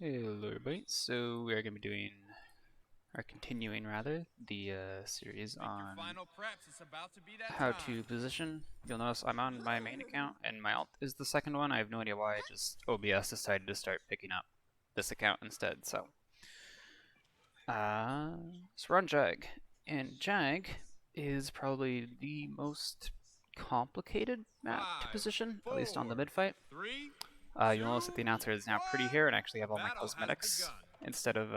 Hello everybody, so we are going to be doing, or continuing rather, the series on how to position. You'll notice I'm on my main account and my alt is the second one. I have no idea why, just OBS decided to start picking up this account instead, so. So we're on Jag, and Jag is probably the most complicated map to position, at least on the mid fight. You'll notice that the announcer is now pretty here and actually have all my cosmetics instead of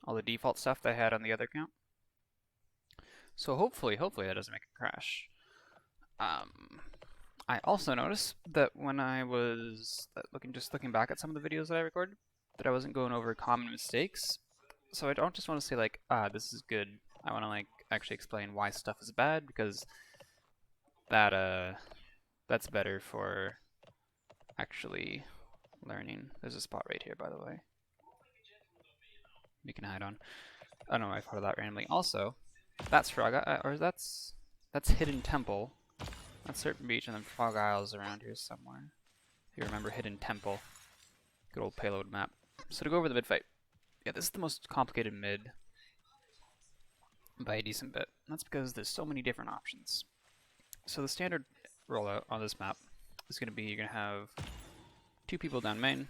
all the default stuff that I had on the other account. So hopefully that doesn't make it crash. I also noticed that when I was looking back at some of the videos that I recorded, that I wasn't going over common mistakes. So I don't just want to say like, this is good. I want to like actually explain why stuff is bad, because that's better for actually learning. There's a spot right here, by the way. We can hide on. I don't know why I thought of that randomly. Also, that's Frog or that's Hidden Temple. That's Serpent Beach, and then Frog Isles around here somewhere. If you remember Hidden Temple. Good old payload map. So to go over the mid fight. Yeah, this is the most complicated mid by a decent bit. That's because there's so many different options. So the standard rollout on this map is going to be, you're going to have 2 people down main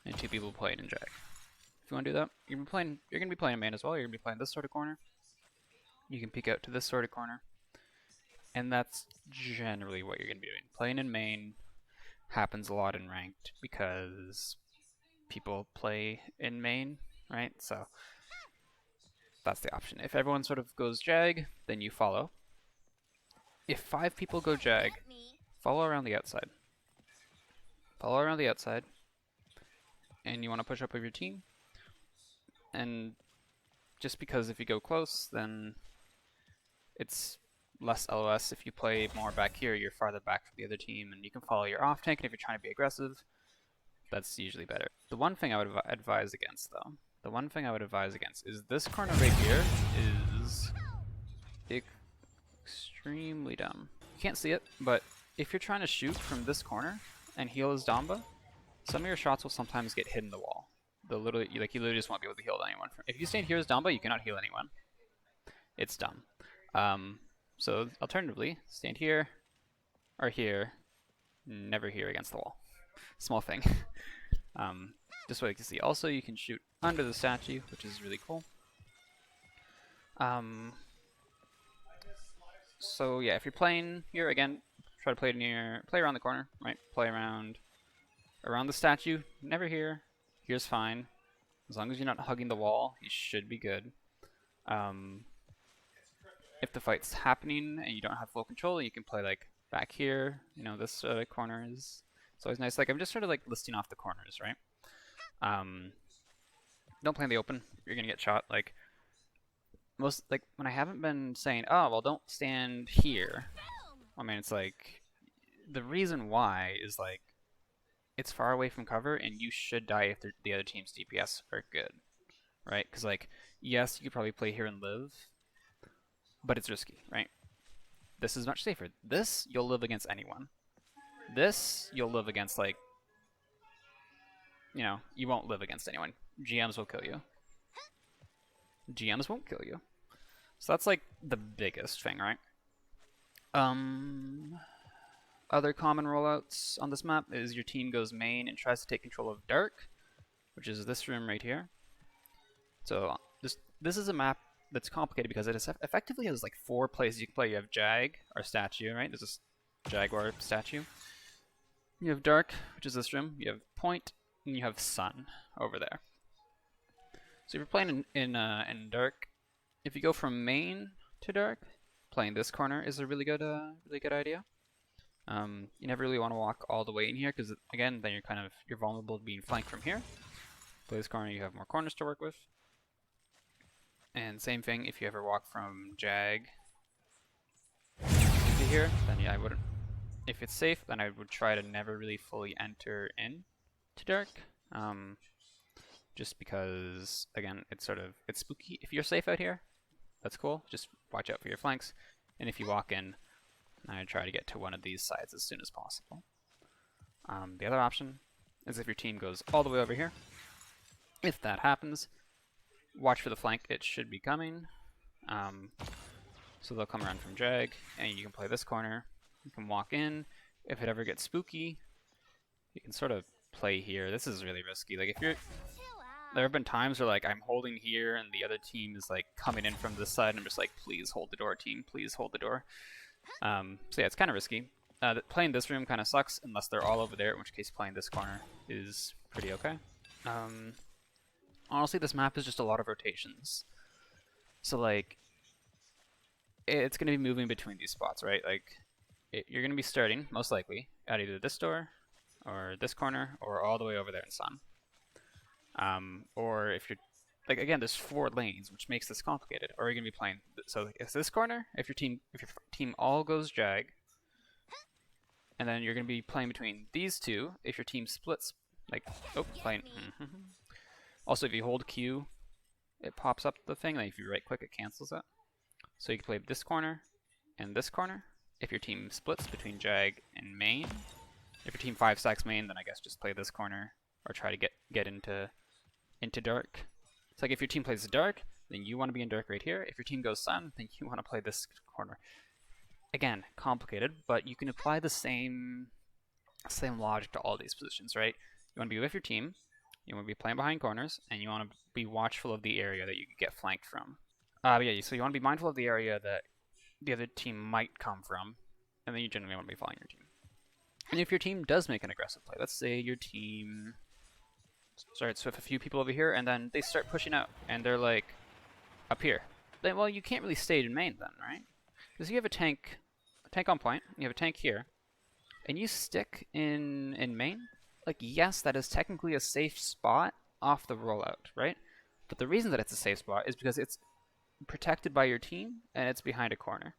and 2 people playing in Jag. If you want to do that, you're going to be playing main as well. You're going to be playing this sort of corner. You can peek out to this sort of corner. And that's generally what you're going to be doing. Playing in main happens a lot in ranked because people play in main, right? So that's the option. If everyone sort of goes Jag, then you follow. If 5 people go Jag, follow around the outside. Follow around the outside. And you want to push up with your team. And just because if you go close, then it's less LOS. If you play more back here, you're farther back from the other team, and you can follow your off tank, and if you're trying to be aggressive, that's usually better. The one thing I would advise against, though, is this corner right here is extremely dumb. You can't see it, but if you're trying to shoot from this corner and heal his Damba, some of your shots will sometimes get hit in the wall. You literally just won't be able to heal anyone. If you stand here as Damba, you cannot heal anyone. It's dumb. So alternatively, stand here or here, never here against the wall. Small thing. Just so you can see. Also, you can shoot under the statue, which is really cool. So yeah, if you're playing here again, try to play around the corner, right? Play around the statue. Never here. Here's fine. As long as you're not hugging the wall, you should be good. If the fight's happening and you don't have full control, you can play like back here. You know, this corner is always nice. Like I'm just sort of like listing off the corners, right? Don't play in the open. You're gonna get shot. Like when I haven't been saying, oh well, don't stand here. I mean, it's like the reason why is like it's far away from cover, and you should die if the other team's DPS are good, right? Because like yes, you could probably play here and live, but it's risky, right? This is much safer. This you'll live against anyone. This you'll live against like, you know, you won't live against anyone. GMs will kill you. GMs won't kill you. So that's like the biggest thing, right? Other common rollouts on this map is your team goes main and tries to take control of Dark, which is this room right here. So this is a map that's complicated because it effectively has like 4 places you can play. You have Jag, or statue, right? There's this Jaguar statue. You have Dark, which is this room. You have Point, and you have Sun over there. So if you're playing in Dark, if you go from main to Dark, playing this corner is a really good idea. You never really want to walk all the way in here because again, then you're vulnerable to being flanked from here. Play this corner, you have more corners to work with. And same thing if you ever walk from Jag into here, then yeah, I wouldn't. If it's safe, then I would try to never really fully enter in to Dark. Just because, again, it's spooky. If you're safe out here, that's cool. Just watch out for your flanks. And if you walk in, I try to get to one of these sides as soon as possible. The other option is if your team goes all the way over here. If that happens, watch for the flank. It should be coming. So they'll come around from Jag, and you can play this corner. You can walk in. If it ever gets spooky, you can sort of play here. This is really risky. Like, if you're... There have been times where, like, I'm holding here, and the other team is, like, coming in from this side, and I'm just like, please hold the door, team. Please hold the door. So yeah, it's kind of risky. Playing this room kind of sucks, unless they're all over there, in which case playing this corner is pretty okay. Honestly, this map is just a lot of rotations. So, like, it's going to be moving between these spots, right? Like, you're going to be starting, most likely, at either this door, or this corner, or all the way over there in Sun. Or if you're, like, again, there's 4 lanes, which makes this complicated. Or you're going to be playing, so it's this corner, if your team all goes Jag, and then you're going to be playing between these two, if your team splits, like, oh, playing, Also, if you hold Q, it pops up the thing, and if you right click, it cancels it. So you can play this corner and this corner. If your team splits between Jag and main, if your team 5 stacks main, then I guess just play this corner or try to get into dark. It's like if your team plays dark, then you want to be in dark right here. If your team goes sun, then you want to play this corner. Again, complicated, but you can apply the same logic to all these positions, right? You want to be with your team, you want to be playing behind corners, and you want to be watchful of the area that you could get flanked from. Yeah, so you want to be mindful of the area that the other team might come from, and then you generally want to be following your team. And if your team does make an aggressive play, let's say your team starts with a few people over here, and then they start pushing out, and they're like up here. Then, well, you can't really stay in main then, right? Because you have a tank on point, you have a tank here, and you stick in main. Like, yes, that is technically a safe spot off the rollout, right? But the reason that it's a safe spot is because it's protected by your team, and it's behind a corner.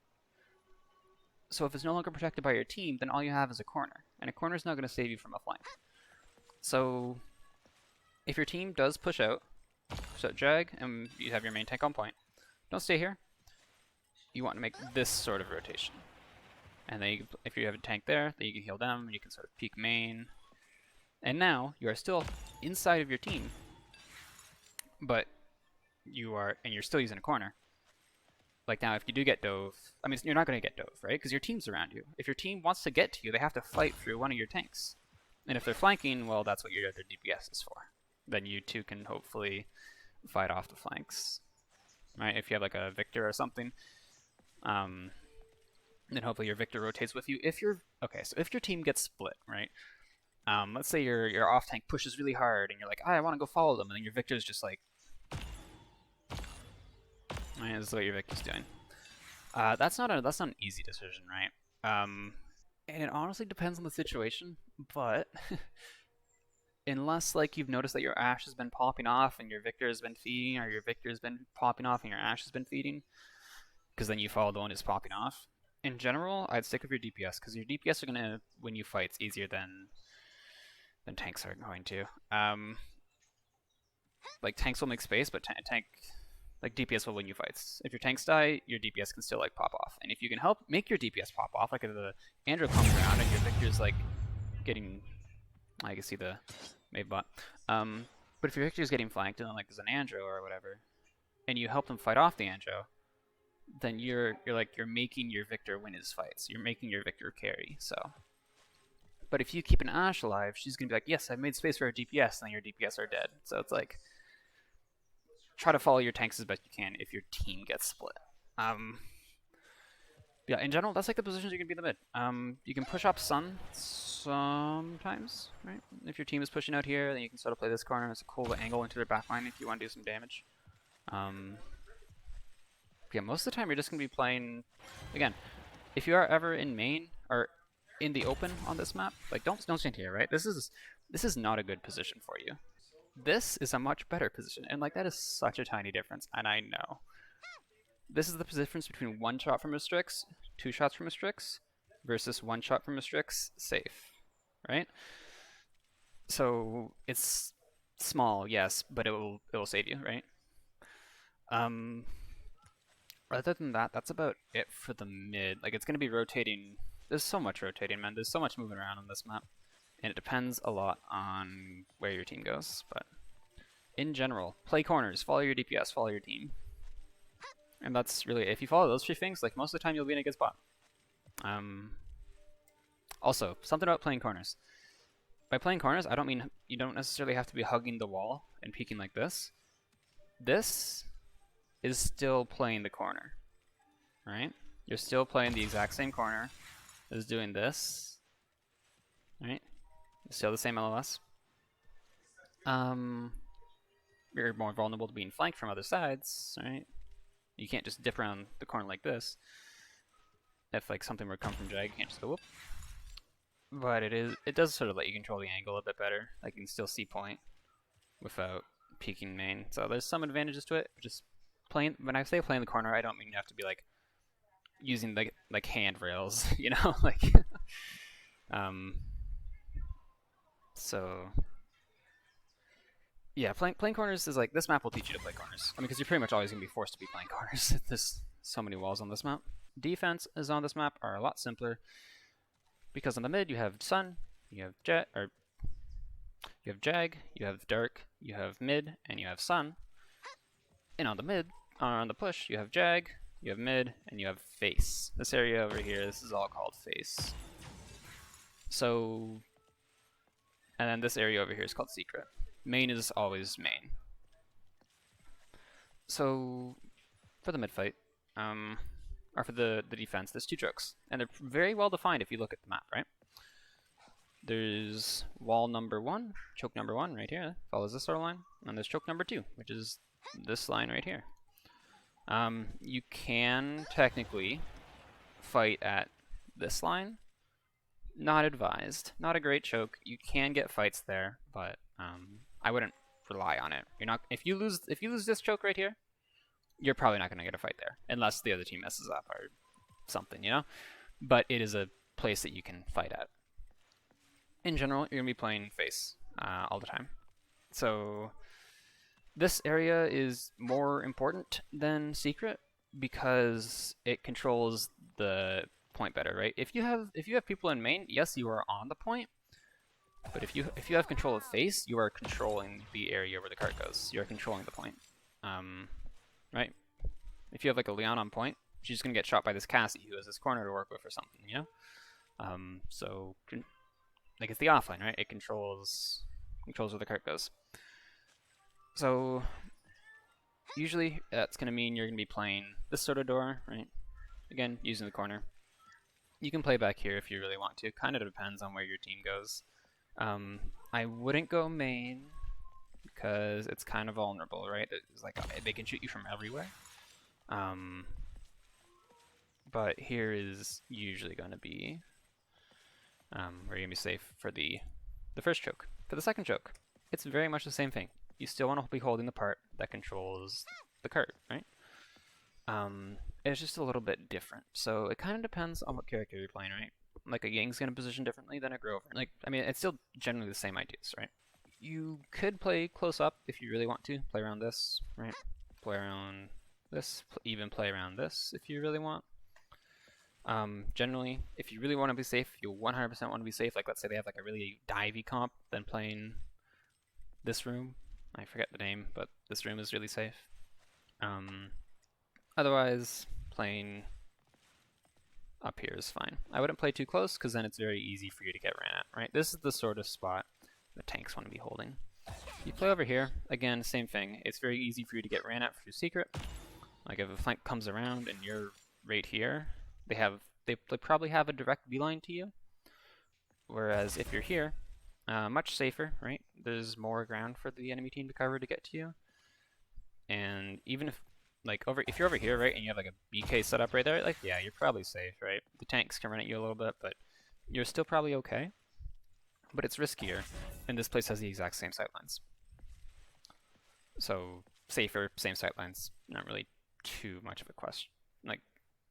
So if it's no longer protected by your team, then all you have is a corner, and a corner is not going to save you from a flank. So if your team does push out Jag, and you have your main tank on point, don't stay here. You want to make this sort of rotation. And then if you have a tank there, then you can heal them, and you can sort of peek main. And now you are still inside of your team, but you're still using a corner. Like, now if you do get dove, I mean, you're not going to get dove, right? Because your team's around you. If your team wants to get to you, they have to fight through one of your tanks. And if they're flanking, well, that's what your other DPS is for. Then you two can hopefully fight off the flanks, right? If you have like a Victor or something, then hopefully your Victor rotates with you. If your team gets split, right? Let's say your off tank pushes really hard, and you're like, I want to go follow them, and then your Victor's just like, right, this is what your Victor's doing. That's not an easy decision, right? And it honestly depends on the situation, but unless, like, you've noticed that your Ashe has been popping off and your Victor has been feeding, or your Victor has been popping off and your Ashe has been feeding, because then you follow the one who's popping off. In general, I'd stick with your DPS, because your DPS are going to win you fights easier than tanks are going to. Like, tanks will make space, but like, DPS will win you fights. If your tanks die, your DPS can still, like, pop off. And if you can help make your DPS pop off, like if the Andrew comes around and your Victor's, like, getting... I can see the Mave bot. But if your Victor's getting flanked and then, like, there's an Andrew or whatever, and you help them fight off the Andrew, then you're making your Victor win his fights. You're making your Victor carry, so... But if you keep an Ashe alive, she's going to be like, yes, I've made space for her DPS, and then your DPS are dead. So it's like, try to follow your tanks as best you can if your team gets split. Yeah, in general, that's like the positions you can be in the mid. You can push up Sun sometimes, right? If your team is pushing out here, then you can sort of play this corner. It's a cool angle into their backline if you want to do some damage. Yeah, most of the time you're just going to be playing... Again, if you are ever in main, or in the open on this map, like, don't stand here, right? This is not a good position for you. This is a much better position, and, like, that is such a tiny difference, and I know. This is the difference between 1 shot from a Strix, 2 shots from a Strix, versus 1 shot from a Strix, safe, right? So it's small, yes, but it will save you, right? Other than that, that's about it for the mid. Like, it's going to be rotating. There's so much rotating, man. There's so much moving around on this map. and it depends a lot on where your team goes, but in general, play corners, follow your DPS, follow your team. And that's really, if you follow those three things, like most of the time you'll be in a good spot. Also, something about playing corners. By playing corners, I don't mean you don't necessarily have to be hugging the wall and peeking like this. This is still playing the corner, right? You're still playing the exact same corner as doing this, right? Still the same LOS. You're more vulnerable to being flanked from other sides, right? You can't just dip around the corner like this. If like something were to come from Jag, you can't just go whoop. But it does sort of let you control the angle a bit better. Like you can still see point without peeking main. So there's some advantages to it. Just playing, when I say playing the corner, I don't mean you have to be like using like handrails, you know, like so yeah, playing corners is like, this map will teach you to play corners. I mean, because you're pretty much always gonna be forced to be playing corners. There's so many walls on this map. Defense is on this map are a lot simpler because on the mid you have Sun, you have Jag, you have Dark, you have Mid, and you have Sun. And on the mid, on the push, you have Jag, you have Mid, and you have Face. This area over here, this is all called Face. So, and then this area over here is called Secret. Main is always main. So, for the mid fight, or for the defense, there's two chokes. And they're very well defined if you look at the map, right? There's wall number 1, choke number 1 right here, follows this sort of line. And there's choke number 2, which is this line right here. You can technically fight at this line. Not advised. Not a great choke. You can get fights there, but I wouldn't rely on it. You're not, if you lose this choke right here, you're probably not going to get a fight there unless the other team messes up or something, you know? But it is a place that you can fight at. In general, you're going to be playing face all the time. So this area is more important than Secret because it controls the point better, right? If you have people in main, yes, you are on the point. But if you have control of face, you are controlling the area where the cart goes. You are controlling the point. Right? If you have like a Leon on point, she's just gonna get shot by this Cassie who has this corner to work with or something, you know? So like it's the offline, right? It controls where the cart goes. So usually that's gonna mean you're gonna be playing this sort of door, right? Again, using the corner. You can play back here if you really want to. Kind of depends on where your team goes. I wouldn't go main because it's kind of vulnerable, right? It's like they can shoot you from everywhere. But here is usually going to be where you're going to be safe for the first choke. For the second choke, it's very much the same thing. You still want to be holding the part that controls the cart, right? It's just a little bit different. So it kind of depends on what character you're playing, right? Like a Yang's going to position differently than a Grover. Like, I mean, it's still generally the same ideas, right? You could play close up if you really want to. Play around this, right? Play around this. Even play around this if you really want. Generally, if you really want to be safe, you 100% want to be safe. Like, let's say they have like a really divey comp, then playing this room. I forget the name, but this room is really safe. Otherwise, playing up here is fine. I wouldn't play too close because then it's very easy for you to get ran at, right? This is the sort of spot the tanks want to be holding. You play over here, again, same thing. It's very easy for you to get ran at through Secret. Like if a flank comes around and you're right here, they probably have a direct beeline to you. Whereas if you're here, much safer, right? There's more ground for the enemy team to cover to get to you. And even if if you're over here, right, and you have like a BK set up right there, like yeah, you're probably safe, right? The tanks can run at you a little bit, but you're still probably okay. But it's riskier, and this place has the exact same sightlines. So safer, same sightlines, not really too much of a question. Like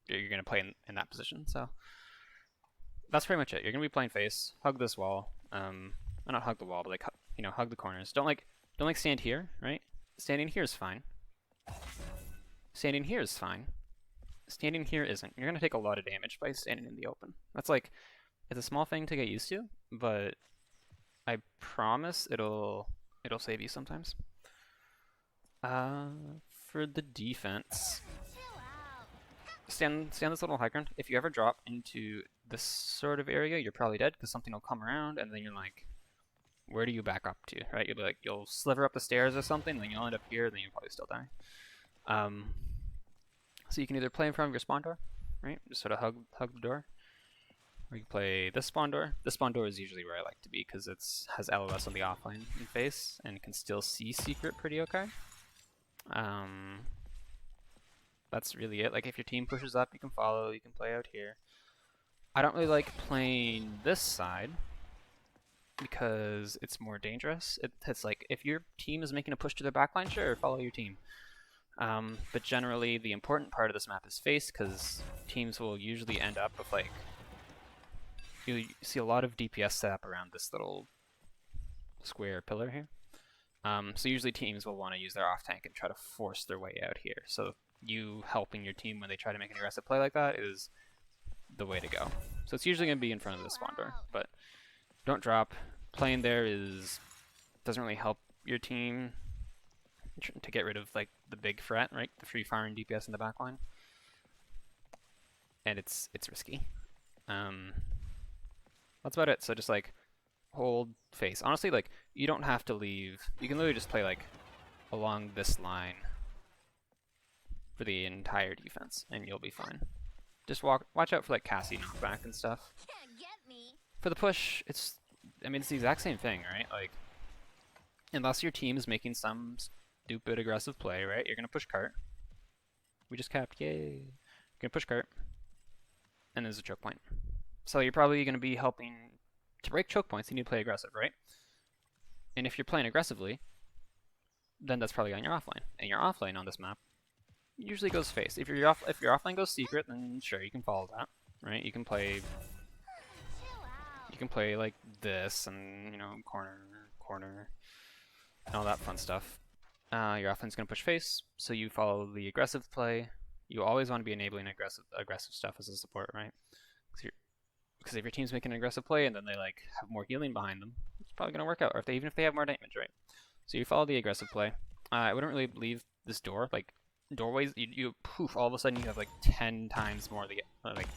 you're gonna play in that position, so that's pretty much it. You're gonna be playing face, hug this wall, not hug the wall, but like hug the corners. Don't stand here, right? Standing here is fine. Standing here is fine. Standing here isn't. You're gonna take a lot of damage by standing in the open. That's like, it's a small thing to get used to, but I promise it'll save you sometimes. For the defense, stand this little high ground. If you ever drop into this sort of area, you're probably dead because something will come around, and then you're like, where do you back up to, right? You'll be like, you'll sliver up the stairs or something, and then you'll end up here, and then you'll probably still die. So you can either play in front of your spawn door, right? Just sort of hug the door. Or you can play this spawn door. This spawn door is usually where I like to be because it has LOS on the offline face and can still see secret pretty okay. That's really it. Like if your team pushes up, you can follow, you can play out here. I don't really like playing this side because it's more dangerous. It's like if your team is making a push to their backline, sure, follow your team. But generally, the important part of this map is face because teams will usually end up with like, you see a lot of DPS set up around this little square pillar here. So usually teams will want to use their off tank and try to force their way out here. So you helping your team when they try to make an aggressive play like that is the way to go. So it's usually going to be in front of the spawn door, but don't drop. Playing there doesn't really help your team to get rid of like the big threat, right? The free fire and DPS in the backline, and it's risky. That's about it. So just like hold face. Honestly, like you don't have to leave. You can literally just play like along this line for the entire defense, and you'll be fine. Just watch out for like Cassie knockback and stuff. For the push, it's the exact same thing, right? Like unless your team is making some stupid aggressive play, right? You're gonna push cart. We just capped, yay! You're gonna push cart, and there's a choke point. So you're probably gonna be helping to break choke points. You need to play aggressive, right? And if you're playing aggressively, then that's probably on your offlane. And your offlane on this map usually goes face. If your offlane goes secret, then sure you can follow that, right? You can play like this, and corner, and all that fun stuff. Your offlane's gonna push face, so you follow the aggressive play. You always want to be enabling aggressive stuff as a support, right? Because if your team's making an aggressive play and then they like have more healing behind them, it's probably gonna work out. Or even if they have more damage, right? So you follow the aggressive play. I wouldn't really leave this door. Like doorways, you poof, all of a sudden you have like 10 times more to get. Like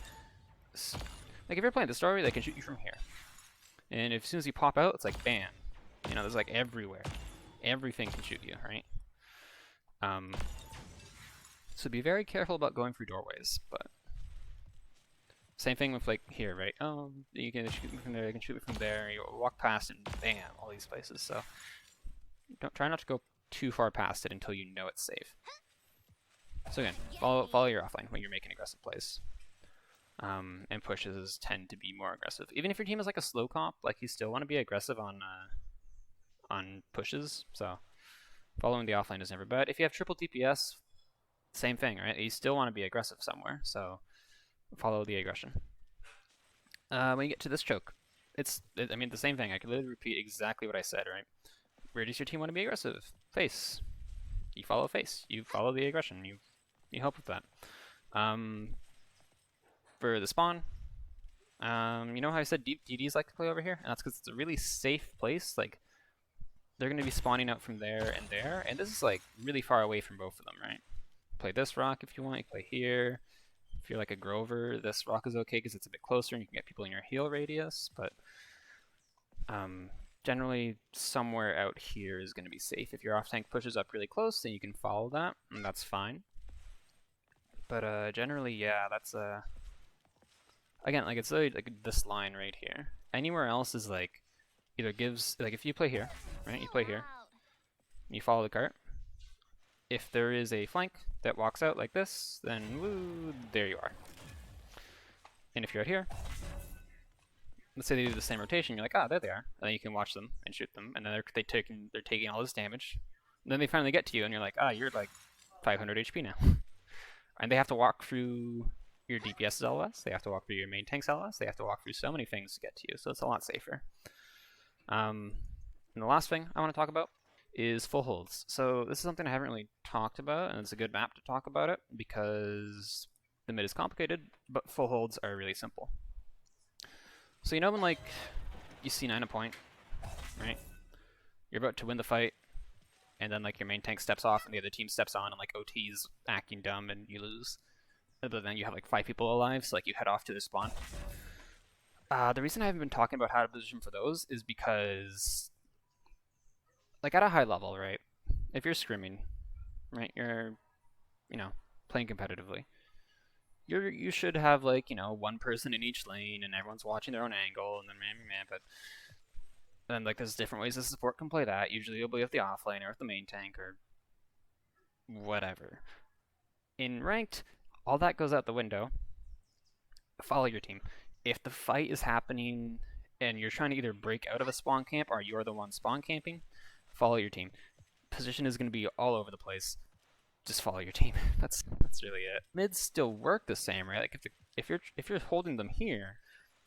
if you're playing this doorway, they can shoot you from here, and as soon as you pop out, it's like bam. There's like everywhere. Everything can shoot you, right? So be very careful about going through doorways, but same thing with like here, right? Oh, you can shoot me from there, you can shoot me from there, you walk past and bam, all these places. So try not to go too far past it until you know it's safe. So again, follow your offline when you're making aggressive plays. And pushes tend to be more aggressive. Even if your team is like a slow comp, like you still want to be aggressive on pushes, so following the offlane is never bad. If you have triple DPS, same thing, right? You still want to be aggressive somewhere, so follow the aggression. When you get to this choke, the same thing. I could literally repeat exactly what I said, right? Where does your team want to be aggressive? Face. You follow face. You follow the aggression. You help with that. For the spawn, you know how I said DDs like to play over here? And that's because it's a really safe place. Like, they're going to be spawning out from there, and this is like really far away from both of them, right? Play this rock if you want, you play here. If you're like a Grover, this rock is okay because it's a bit closer and you can get people in your heal radius, but generally somewhere out here is going to be safe. If your off tank pushes up really close, then you can follow that, and that's fine. But generally, yeah, that's again, like it's like this line right here. Anywhere else is like either gives, like if you play here, right? You play here, you follow the cart. If there is a flank that walks out like this, then woo, there you are. And if you're out here, let's say they do the same rotation, you're like, ah, there they are. And then you can watch them and shoot them, and then they're taking all this damage. And then they finally get to you, and you're like, ah, you're like 500 HP now. And they have to walk through your DPS's LOS, they have to walk through your main tank's LOS, they have to walk through so many things to get to you, so it's a lot safer. And the last thing I want to talk about is full holds. So this is something I haven't really talked about, and it's a good map to talk about it because the mid is complicated, but full holds are really simple. So when like you C9 a point, right? You're about to win the fight, and then like your main tank steps off, and the other team steps on, and like OT's acting dumb, and you lose. But then you have like 5 people alive, so like you head off to the spawn. The reason I haven't been talking about how to position for those is because, like at a high level, right? If you're scrimming, right, you're, you know, playing competitively. You should have like one person in each lane, and everyone's watching their own angle, and then but then like there's different ways the support can play that. Usually you'll be with the off lane or with the main tank or whatever. In ranked, all that goes out the window. Follow your team. If the fight is happening and you're trying to either break out of a spawn camp or you're the one spawn camping, follow your team. Position is going to be all over the place. Just follow your team. That's really it. Mids still work the same, right? Like if you're holding them here,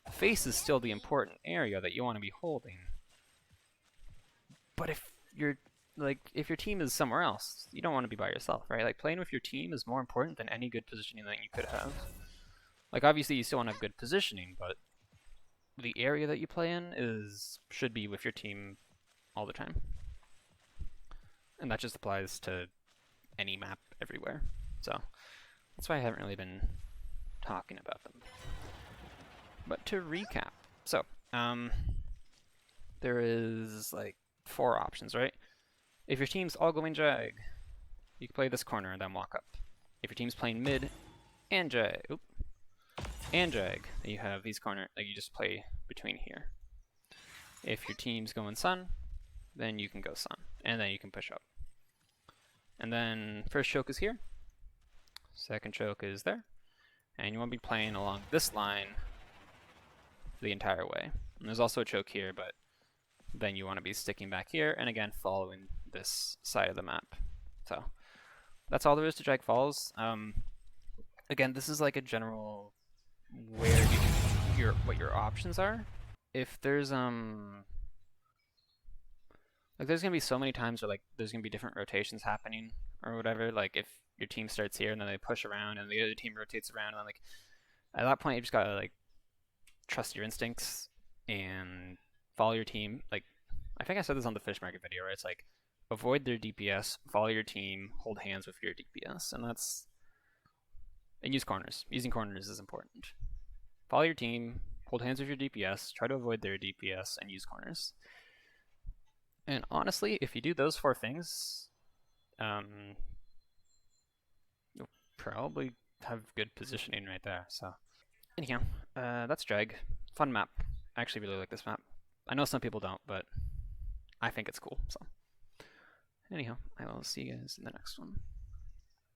the face is still the important area that you want to be holding. But if your team is somewhere else, you don't want to be by yourself, right? Like playing with your team is more important than any good positioning that you could have. Like obviously you still want to have good positioning, but the area that you play in should be with your team all the time. And that just applies to any map everywhere. So that's why I haven't really been talking about them. But to recap, so there is like 4 options, right? If your team's all going Jag, you can play this corner and then walk up. If your team's playing mid and Jag, then you have these corner, like you just play between here. If your team's going Sun, then you can go Sun, and then you can push up. And then first choke is here, second choke is there, and you want to be playing along this line the entire way. And there's also a choke here, but then you want to be sticking back here, and again following this side of the map. So that's all there is to Jag Falls. Again, this is like a general where what your options are. If there's like there's gonna be so many times where like there's gonna be different rotations happening or whatever. Like if your team starts here and then they push around and the other team rotates around, and then like at that point you just gotta like trust your instincts and follow your team. Like I think I said this on the fish market video, right? It's like avoid their DPS, follow your team, hold hands with your DPS, and use corners. Using corners is important. Follow your team, hold hands with your DPS, try to avoid their DPS, and use corners. And honestly, if you do those 4 things, you'll probably have good positioning right there. So anyhow, that's Jag. Fun map. I actually really like this map. I know some people don't, but I think it's cool. So anyhow, I will see you guys in the next one.